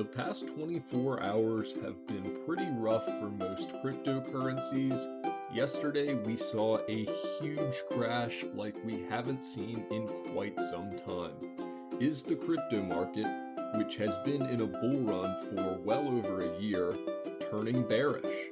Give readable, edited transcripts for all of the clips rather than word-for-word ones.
The past 24 hours have been pretty rough for most cryptocurrencies. Yesterday, we saw a huge crash like we haven't seen in quite some time. Is the crypto market, which has been in a bull run for well over a year, turning bearish?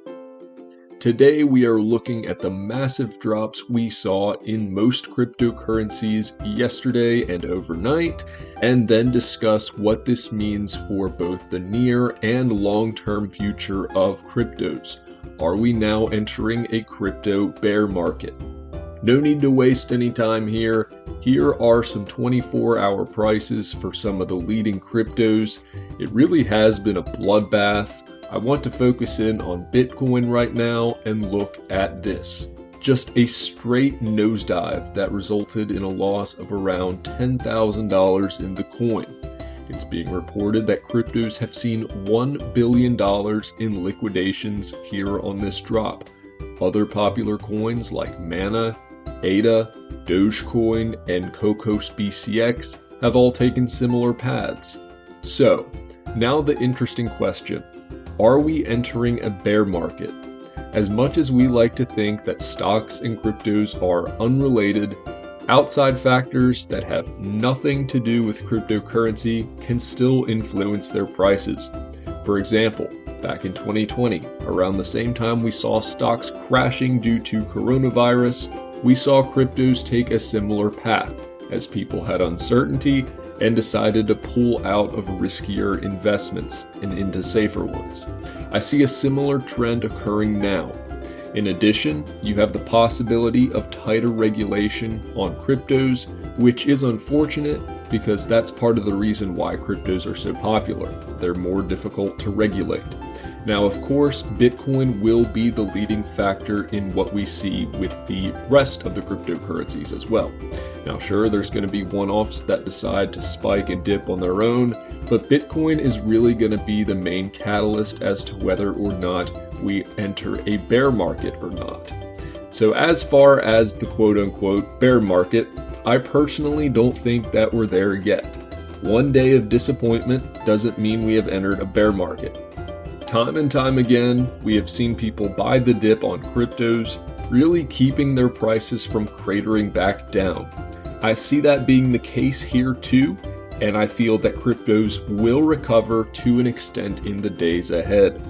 Today, we are looking at the massive drops we saw in most cryptocurrencies yesterday and overnight, and then discuss what this means for both the near and long-term future of cryptos. Are we now entering a crypto bear market? No need to waste any time here. Here are some 24-hour prices for some of the leading cryptos. It really has been a bloodbath. I want to focus in on Bitcoin right now and look at this. Just a straight nosedive that resulted in a loss of around $10,000 in the coin. It's being reported that cryptos have seen $1 billion in liquidations here on this drop. Other popular coins like Mana, ADA, Dogecoin, and Cocos BCX have all taken similar paths. So, now the interesting question. Are we entering a bear market? As much as we like to think that stocks and cryptos are unrelated, outside factors that have nothing to do with cryptocurrency can still influence their prices. For example, back in 2020, around the same time we saw stocks crashing due to coronavirus, we saw cryptos take a similar path as people had uncertainty and decided to pull out of riskier investments and into safer ones. I see a similar trend occurring now. In addition, you have the possibility of tighter regulation on cryptos, which is unfortunate because that's part of the reason why cryptos are so popular. They're more difficult to regulate. Now, of course, Bitcoin will be the leading factor in what we see with the rest of the cryptocurrencies as well. Now, sure, there's going to be one-offs that decide to spike and dip on their own, but Bitcoin is really going to be the main catalyst as to whether or not we enter a bear market or not. So as far as the quote-unquote bear market, I personally don't think that we're there yet. One day of disappointment doesn't mean we have entered a bear market. Time and time again, we have seen people buy the dip on cryptos, really keeping their prices from cratering back down. I see that being the case here too, and I feel that cryptos will recover to an extent in the days ahead.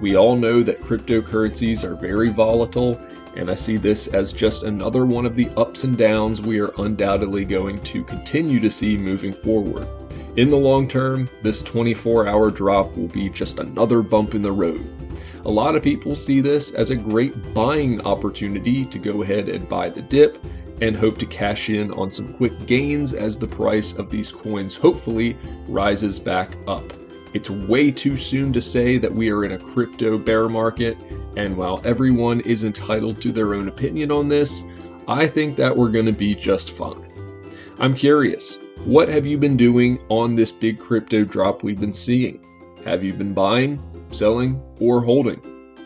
We all know that cryptocurrencies are very volatile, and I see this as just another one of the ups and downs we are undoubtedly going to continue to see moving forward. In the long term, this 24-hour drop will be just another bump in the road. A lot of people see this as a great buying opportunity to go ahead and buy the dip and hope to cash in on some quick gains as the price of these coins hopefully rises back up. It's way too soon to say that we are in a crypto bear market, and while everyone is entitled to their own opinion on this, I think that we're going to be just fine. I'm curious. What have you been doing on this big crypto drop we've been seeing? Have you been buying, selling, or holding?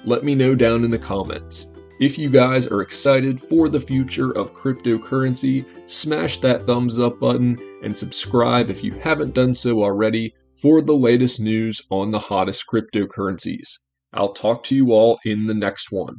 Let me know down in the comments. If you guys are excited for the future of cryptocurrency, smash that thumbs up button and subscribe if you haven't done so already for the latest news on the hottest cryptocurrencies. I'll talk to you all in the next one.